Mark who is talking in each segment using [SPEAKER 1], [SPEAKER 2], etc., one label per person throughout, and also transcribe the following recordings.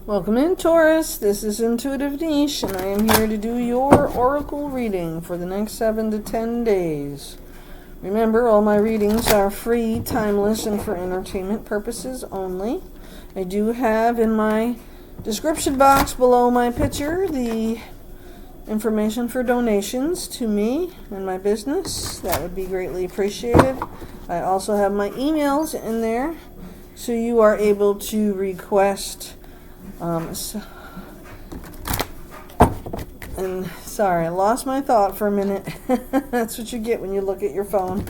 [SPEAKER 1] Welcome in, Taurus. This is Intuitive Niche, and I am here to do your oracle reading for the next 7 to 10 days. Remember, all my readings are free, timeless, and for entertainment purposes only. I do have in my description box below my picture the information for donations to me and my business. That would be greatly appreciated. I also have my emails in there, so you are able to request and sorry, I lost my thought for a minute. That's what you get when you look at your phone.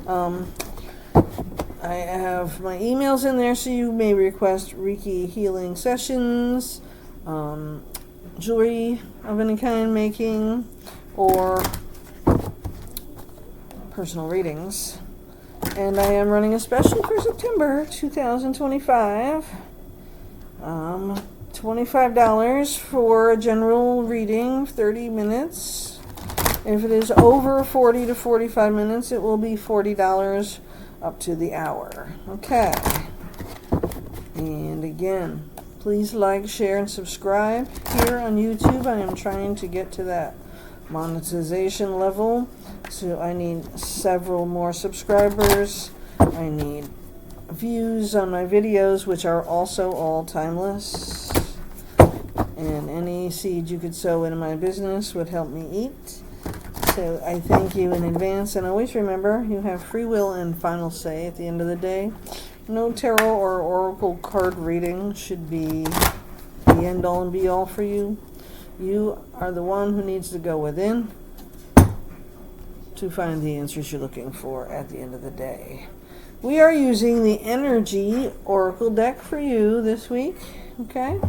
[SPEAKER 1] I have my emails in there, so you may request Reiki healing sessions, jewelry of any kind making, or personal readings. And I am running a special for September 2025. $25 for a general reading, 30 minutes. If it is over 40 to 45 minutes, it will be $40 up to the hour. Okay. And again, please like, share, and subscribe here on YouTube. I am trying to get to that monetization level, so I need several more subscribers. I need views on my videos, which are also all timeless, and any seed you could sow into my business would help me eat. So I thank you in advance, and always remember, you have free will and final say at the end of the day. No tarot or oracle card reading should be the end all and be all for you. You are the one who needs to go within to find the answers you're looking for at the end of the day. We are using the Energy Oracle deck for you this week, okay?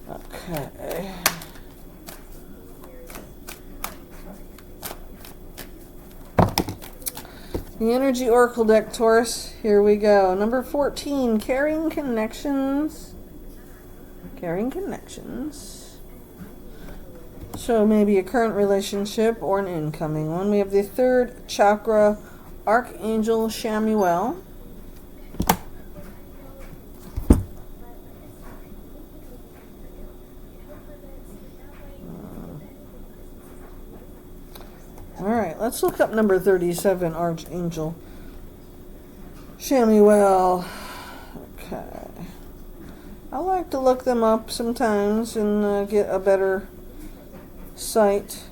[SPEAKER 1] Okay. The Energy Oracle deck, Taurus. Here we go. Number 14, Carrying Connections. Carrying Connections. So maybe a current relationship or an incoming one. We have the third chakra, Archangel Chamuel. Alright, let's look up number 37, Archangel Chamuel. Okay. I like to look them up sometimes and get a better sight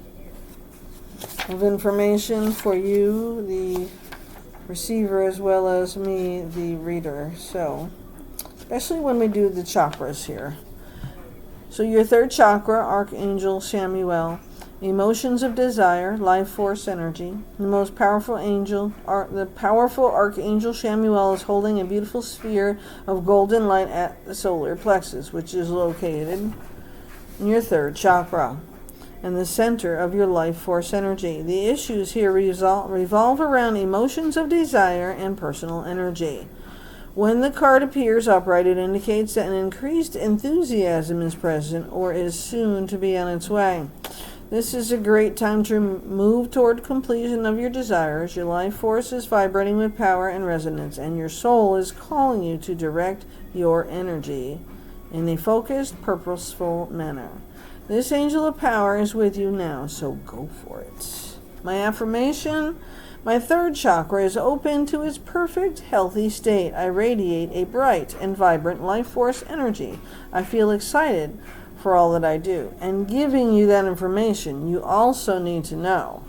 [SPEAKER 1] of information for you, the receiver, as well as me, the reader. So, especially when we do the chakras here. So your third chakra, Archangel Chamuel. Emotions of desire, life force energy. The most powerful angel, the powerful Archangel Chamuel is holding a beautiful sphere of golden light at the solar plexus, which is located in your third chakra and the center of your life force energy. The issues here revolve around emotions of desire and personal energy. When the card appears upright, it indicates that an increased enthusiasm is present or is soon to be on its way. This is a great time to move toward completion of your desires. Your life force is vibrating with power and resonance, and your soul is calling you to direct your energy in a focused, purposeful manner. This angel of power is with you now, so go for it. My affirmation: my third chakra is open to its perfect, healthy state. I radiate a bright and vibrant life force energy. I feel excited for all that I do. And giving you that information, you also need to know,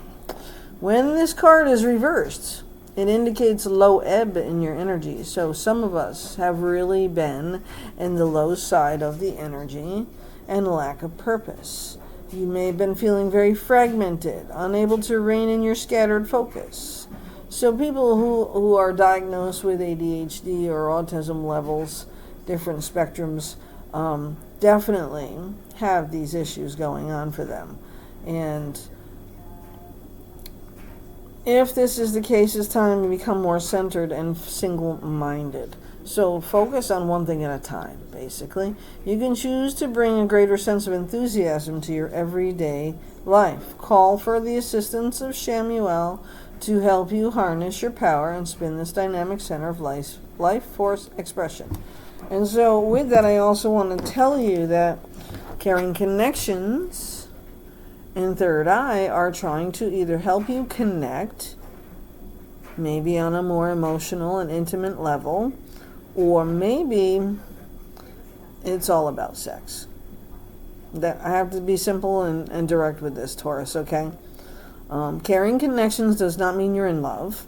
[SPEAKER 1] when this card is reversed, it indicates a low ebb in your energy. So some of us have really been in the low side of the energy and lack of purpose. You may have been feeling very fragmented, unable to rein in your scattered focus. So people who are diagnosed with ADHD or autism levels, different spectrums, definitely have these issues going on for them. And if this is the case, it's time to become more centered and single-minded. So focus on one thing at a time, basically. You can choose to bring a greater sense of enthusiasm to your everyday life. Call for the assistance of Shamuel to help you harness your power and spin this dynamic center of life force expression. And so with that, I also want to tell you that Caring Connections and Third Eye are trying to either help you connect, maybe on a more emotional and intimate level, or maybe it's all about sex. That I have to be simple and direct with this, Taurus, okay? Caring Connections does not mean you're in love.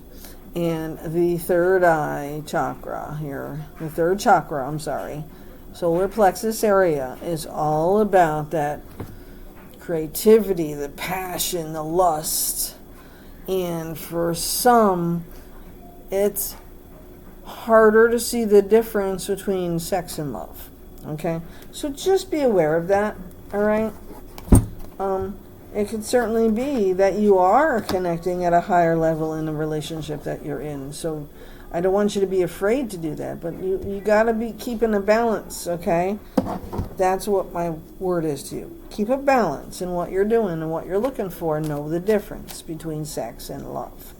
[SPEAKER 1] And the third eye chakra here, the third chakra, solar plexus area, is all about that creativity, the passion, the lust. And for some, it's harder to see the difference between sex and love. Okay? So just be aware of that, all right? It could certainly be that you are connecting at a higher level in the relationship that you're in. So I don't want you to be afraid to do that, but you got to be keeping a balance, okay? That's what my word is to you. Keep a balance in what you're doing and what you're looking for. Know the difference between sex and love.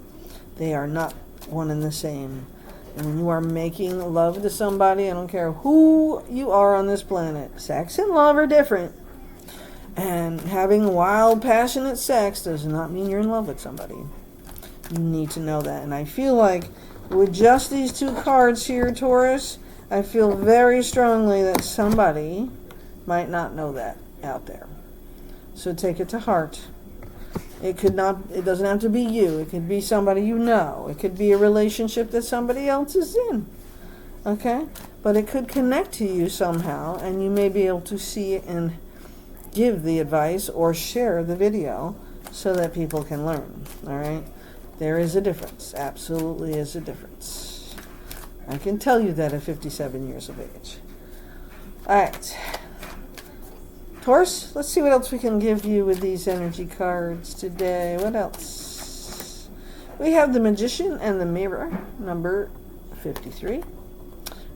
[SPEAKER 1] They are not one and the same. And when you are making love to somebody, I don't care who you are on this planet, sex and love are different. And having wild, passionate sex does not mean you're in love with somebody. You need to know that. And I feel like with just these two cards here, Taurus, I feel very strongly that somebody might not know that out there. So take it to heart. It doesn't have to be you. It could be somebody you know. It could be a relationship that somebody else is in. Okay? But it could connect to you somehow, and you may be able to see it and give the advice or share the video so that people can learn. All right? There is a difference. Absolutely is a difference. I can tell you that at 57 years of age. All right. Taurus, let's see what else we can give you with these energy cards today. What else? We have the Magician and the Mirror, number 53,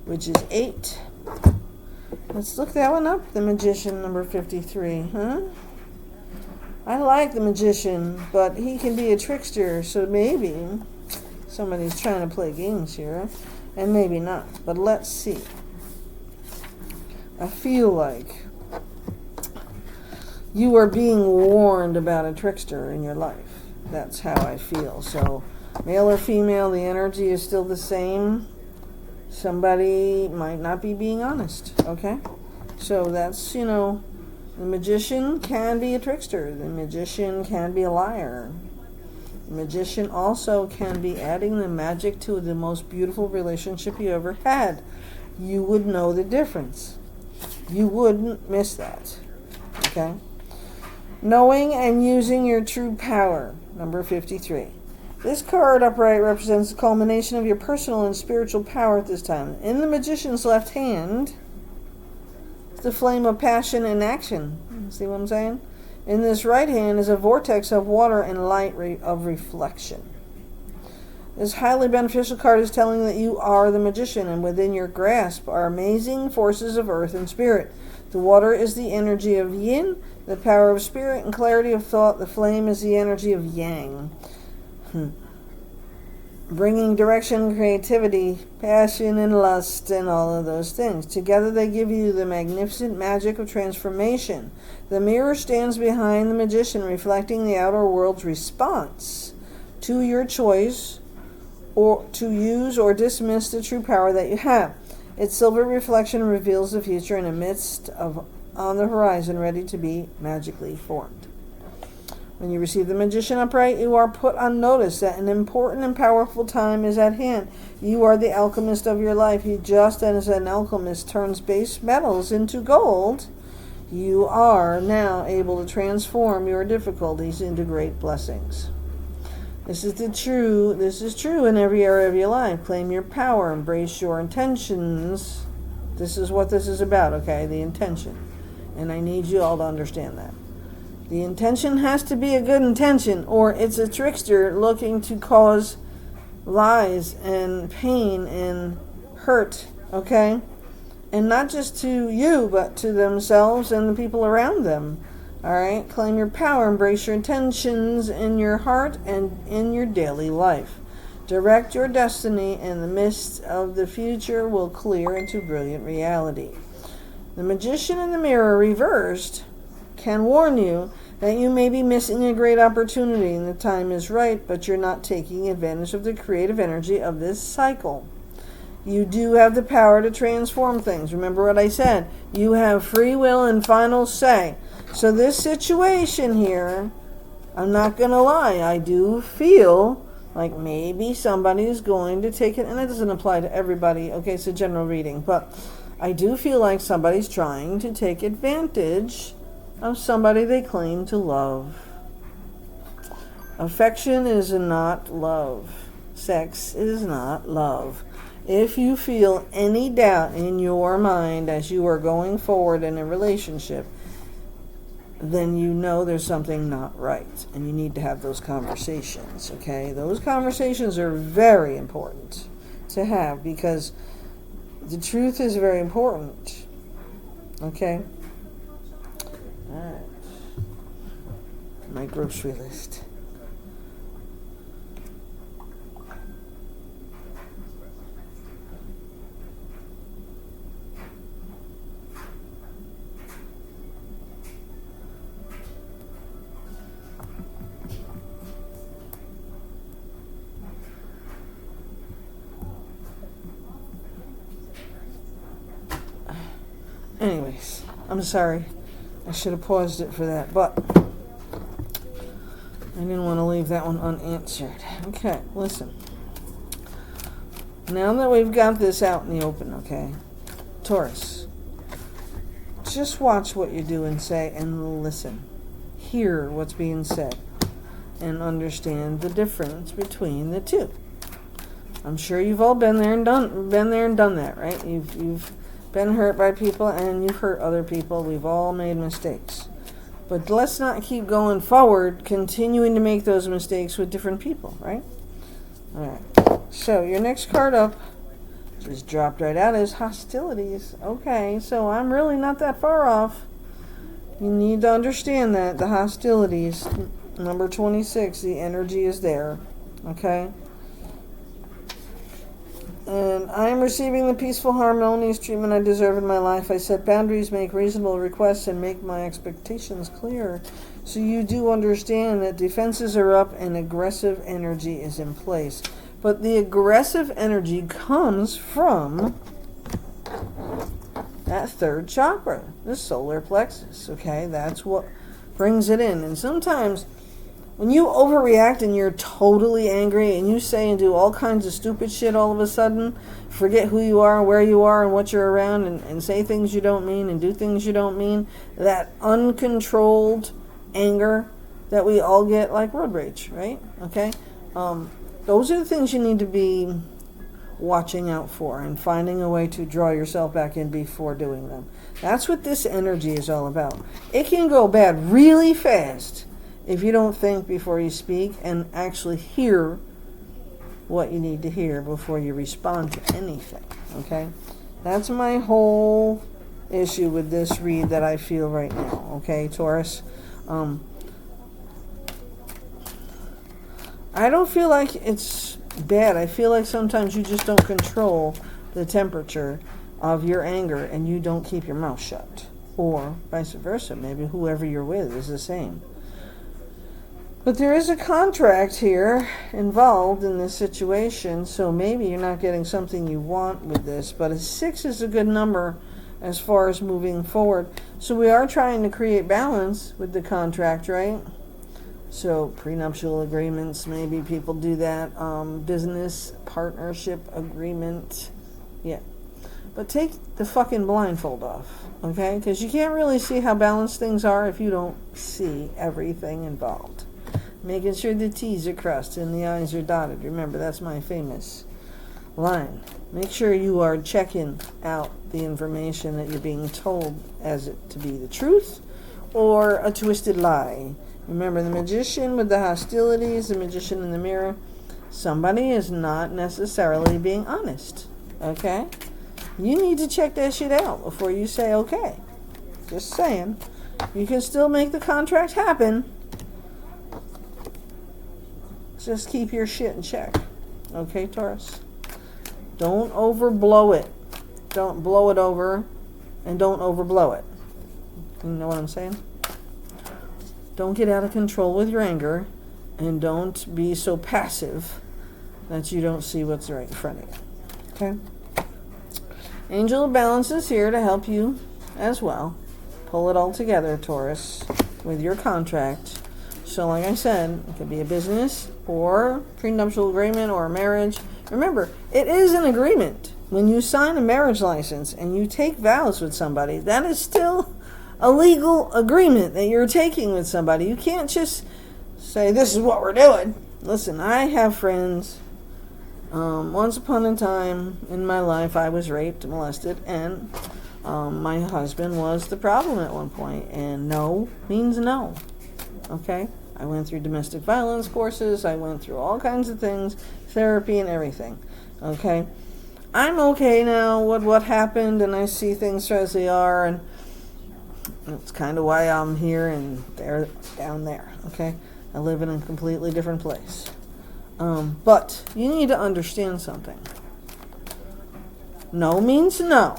[SPEAKER 1] which is 8. Let's look that one up. The Magician, number 53. Huh? I like the Magician, but he can be a trickster, so maybe somebody's trying to play games here, and maybe not. But let's see. I feel like you are being warned about a trickster in your life. That's how I feel. So, male or female, the energy is still the same. Somebody might not be being honest, okay? So that's, the Magician can be a trickster. The Magician can be a liar. The Magician also can be adding the magic to the most beautiful relationship you ever had. You would know the difference. You wouldn't miss that, okay? Knowing and using your true power, number 53. This card upright represents the culmination of your personal and spiritual power at this time. In the Magician's left hand, it's the flame of passion and action. See what I'm saying? In this right hand is a vortex of water and light of reflection. This highly beneficial card is telling that you are the Magician, and within your grasp are amazing forces of earth and spirit. The water is the energy of yin, the power of spirit and clarity of thought. The flame is the energy of yang. Bringing direction, creativity, passion, and lust, and all of those things. Together they give you the magnificent magic of transformation. The mirror stands behind the Magician, reflecting the outer world's response to your choice or to use or dismiss the true power that you have. Its silver reflection reveals the future in the midst of on the horizon, ready to be magically formed. When you receive the Magician upright, you are put on notice that an important and powerful time is at hand. You are the alchemist of your life. You, just as an alchemist turns base metals into gold, you are now able to transform your difficulties into great blessings. This is true in every area of your life. Claim your power, embrace your intentions. This is what this is about, okay? The intention. And I need you all to understand that. The intention has to be a good intention, or it's a trickster looking to cause lies and pain and hurt, okay? And not just to you, but to themselves and the people around them. All right? Claim your power, embrace your intentions in your heart and in your daily life. Direct your destiny, and the mist of the future will clear into brilliant reality. The Magician in the Mirror reversed can warn you that you may be missing a great opportunity and the time is right, but you're not taking advantage of the creative energy of this cycle. You do have the power to transform things. Remember what I said. You have free will and final say. So this situation here, I'm not going to lie, I do feel like maybe somebody is going to take it, and it doesn't apply to everybody. Okay, it's a general reading, but I do feel like somebody's trying to take advantage of somebody they claim to love. Affection is not love. Sex is not love. If you feel any doubt in your mind as you are going forward in a relationship, then you know there's something not right, and you need to have those conversations, okay? Those conversations are very important to have, because the truth is very important, okay? All right. My grocery list. Anyways, I'm sorry. I should have paused it for that, but I didn't want to leave that one unanswered. Okay, listen. Now that we've got this out in the open, okay, Taurus, just watch what you do and say and listen. Hear what's being said and understand the difference between the two. I'm sure you've all been there and done that, right? You've been hurt by people and you've hurt other people. We've all made mistakes. But let's not keep going forward, continuing to make those mistakes with different people, right? All right. So your next card up, just dropped right out, is hostilities. Okay, so I'm really not that far off. You need to understand that the hostilities, number 26, the energy is there. Okay? And I am receiving the peaceful, harmonious treatment I deserve in my life. I set boundaries, make reasonable requests, and make my expectations clear. So you do understand that defenses are up and aggressive energy is in place. But the aggressive energy comes from that third chakra, the solar plexus. Okay, that's what brings it in. And sometimes when you overreact and you're totally angry and you say and do all kinds of stupid shit all of a sudden, forget who you are, where you are, and what you're around, and say things you don't mean and do things you don't mean, that uncontrolled anger that we all get, like road rage, right? Okay? Those are the things you need to be watching out for and finding a way to draw yourself back in before doing them. That's what this energy is all about. It can go bad really fast if you don't think before you speak and actually hear what you need to hear before you respond to anything, okay? That's my whole issue with this read that I feel right now, okay, Taurus? I don't feel like it's bad. I feel like sometimes you just don't control the temperature of your anger and you don't keep your mouth shut. Or vice versa. Maybe whoever you're with is the same. But there is a contract here involved in this situation, so maybe you're not getting something you want with this. But a 6 is a good number as far as moving forward. So we are trying to create balance with the contract, right? So prenuptial agreements, maybe people do that. Business partnership agreement. Yeah. But take the fucking blindfold off, okay? Because you can't really see how balanced things are if you don't see everything involved. Making sure the T's are crossed and the I's are dotted. Remember, that's my famous line. Make sure you are checking out the information that you're being told as it to be the truth or a twisted lie. Remember, the magician with the hostilities, the magician in the mirror, somebody is not necessarily being honest. Okay? You need to check that shit out before you say okay. Just saying. You can still make the contract happen. Just keep your shit in check. Okay, Taurus? Don't overblow it. Don't blow it over, and don't overblow it. You know what I'm saying? Don't get out of control with your anger, and don't be so passive that you don't see what's right in front of you. Okay? Angel of Balance is here to help you as well. Pull it all together, Taurus, with your contract. So like I said, it could be a business or prenuptial agreement or a marriage. Remember, it is an agreement. When you sign a marriage license and you take vows with somebody, that is still a legal agreement that you're taking with somebody. You can't just say, this is what we're doing. Listen, I have friends. Once upon a time in my life, I was raped, molested, and my husband was the problem at one point. And no means no. Okay? I went through domestic violence courses. I went through all kinds of things, therapy and everything. Okay? I'm okay now with what happened, and I see things as they are, and that's kind of why I'm here and they're down there. Okay? I live in a completely different place. But you need to understand something. No means no.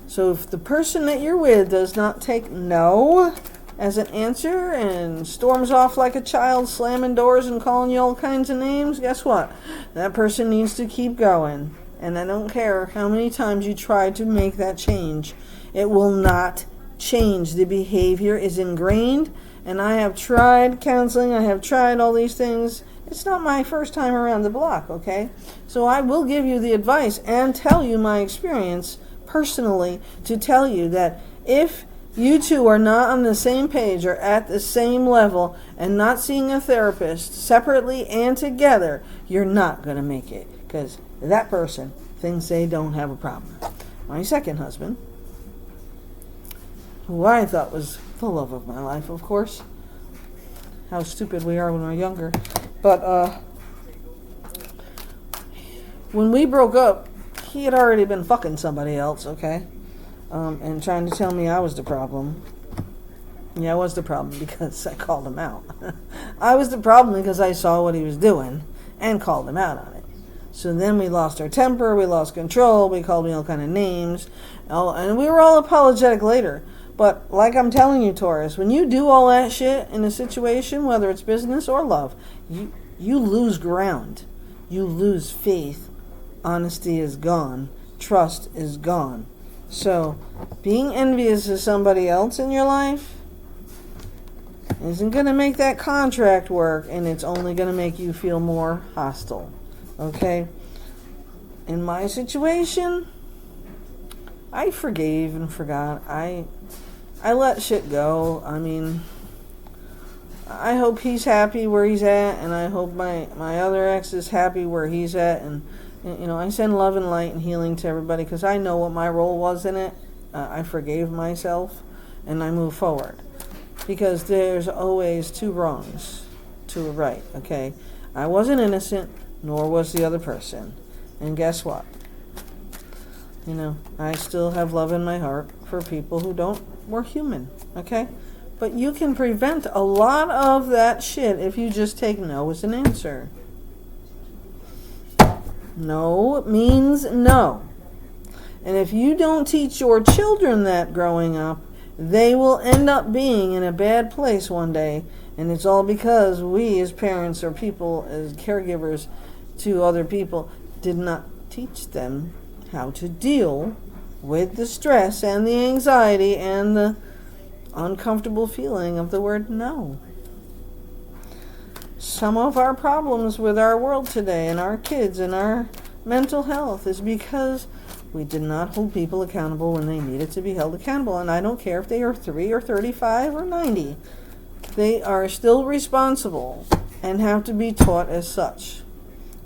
[SPEAKER 1] So if the person that you're with does not take no as an answer and storms off like a child, slamming doors and calling you all kinds of names, guess what? That person needs to keep going. And I don't care how many times you try to make that change. It will not change. The behavior is ingrained. And I have tried counseling. I have tried all these things. It's not my first time around the block, okay? So I will give you the advice and tell you my experience personally to tell you that if you two are not on the same page or at the same level and not seeing a therapist separately and together, you're not going to make it, because that person thinks they don't have a problem. My second husband, who I thought was the love of my life, of course. How stupid we are when we're younger. But when we broke up, he had already been fucking somebody else, okay? And trying to tell me I was the problem. Yeah, I was the problem because I called him out. I was the problem because I saw what he was doing and called him out on it. So then we lost our temper, we lost control, we called me all kind of names, and we were all apologetic later. But like I'm telling you, Taurus, when you do all that shit in a situation, whether it's business or love, you lose ground. You lose faith. Honesty is gone. Trust is gone. So being envious of somebody else in your life isn't going to make that contract work, and it's only going to make you feel more hostile. Okay? In my situation, I forgave and forgot. I let shit go. I mean, I hope he's happy where he's at, and I hope my other ex is happy where he's at, and you know, I send love and light and healing to everybody because I know what my role was in it. I forgave myself, and I move forward, because there's always two wrongs to a right. Okay, I wasn't innocent, nor was the other person, and guess what? You know, I still have love in my heart for people who we're human, okay? But you can prevent a lot of that shit if you just take no as an answer. No means no. And if you don't teach your children that growing up, they will end up being in a bad place one day. And it's all because we as parents or people as caregivers to other people did not teach them how to deal with the stress and the anxiety and the uncomfortable feeling of the word no. Some of our problems with our world today and our kids and our mental health is because we did not hold people accountable when they needed to be held accountable. And I don't care if they are 3 or 35 or 90. They are still responsible and have to be taught as such.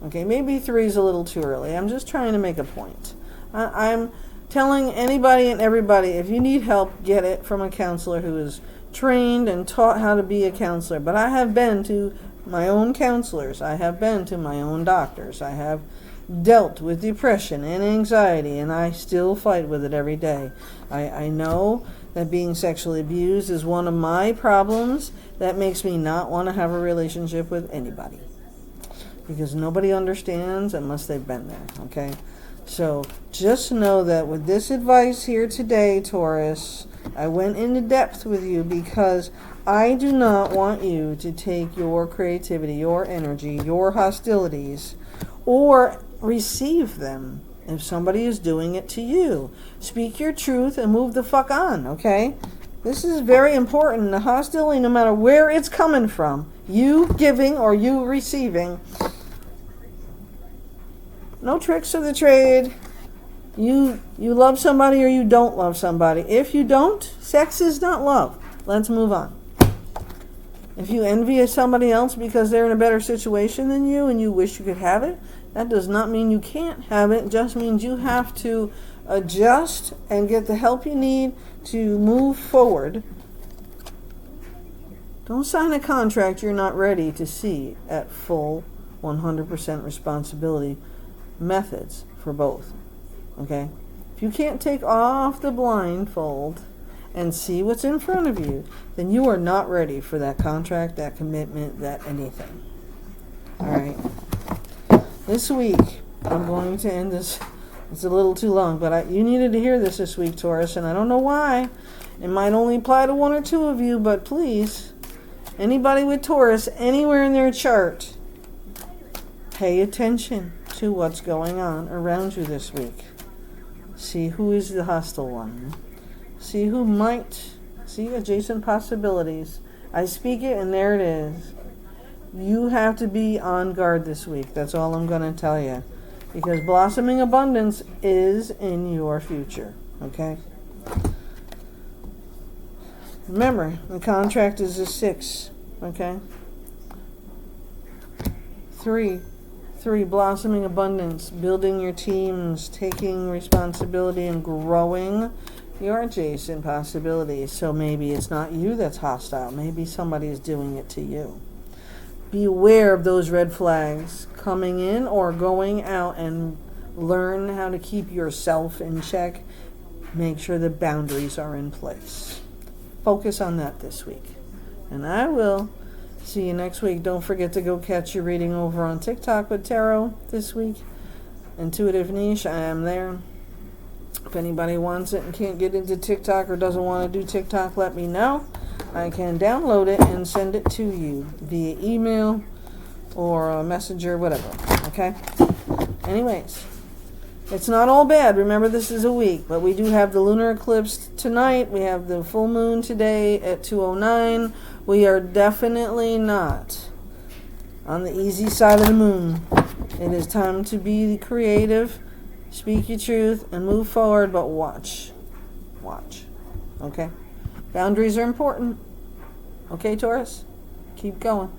[SPEAKER 1] Okay, maybe 3 is a little too early. I'm just trying to make a point. I'm telling anybody and everybody, if you need help, get it from a counselor who is trained and taught how to be a counselor. But I have been to my own counselors. I have been to my own doctors. I have dealt with depression and anxiety, and I still fight with it every day. I know that being sexually abused is one of my problems that makes me not want to have a relationship with anybody. Because nobody understands unless they've been there, okay? So just know that with this advice here today, Taurus, I went into depth with you because I do not want you to take your creativity, your energy, your hostilities, or receive them if somebody is doing it to you. Speak your truth and move the fuck on, okay? This is very important. The hostility, no matter where it's coming from, you giving or you receiving, no tricks of the trade. You love somebody or you don't love somebody. If you don't, sex is not love. Let's move on. If you envy somebody else because they're in a better situation than you and you wish you could have it, that does not mean you can't have it. It just means you have to adjust and get the help you need to move forward. Don't sign a contract you're not ready to see at full 100% responsibility. Methods for both, okay? If you can't take off the blindfold and see what's in front of you, then you are not ready for that contract, that commitment, that anything. All right. This week, I'm going to end this. It's a little too long, but you needed to hear this week, Taurus, and I don't know why. It might only apply to one or two of you, but please, anybody with Taurus anywhere in their chart, pay attention to what's going on around you this week. See who is the hostile one. See who might. See adjacent possibilities. I speak it and there it is. You have to be on guard this week. That's all I'm going to tell you. Because blossoming abundance is in your future. Okay? Remember, the contract is a 6. Okay? 3, blossoming abundance, building your teams, taking responsibility and growing your adjacent possibilities. So maybe it's not you that's hostile. Maybe somebody is doing it to you. Be aware of those red flags coming in or going out and learn how to keep yourself in check. Make sure the boundaries are in place. Focus on that this week. And I will see you next week. Don't forget to go catch your reading over on TikTok with Tarot this week. Intuitive Niche, I am there. If anybody wants it and can't get into TikTok or doesn't want to do TikTok, let me know. I can download it and send it to you via email or a messenger, whatever. Okay? Anyways, it's not all bad. Remember, this is a week, but we do have the lunar eclipse tonight. We have the full moon today at 2:09. We are definitely not on the easy side of the moon. It is time to be creative, speak your truth, and move forward, but watch. Watch. Okay? Boundaries are important. Okay, Taurus? Keep going.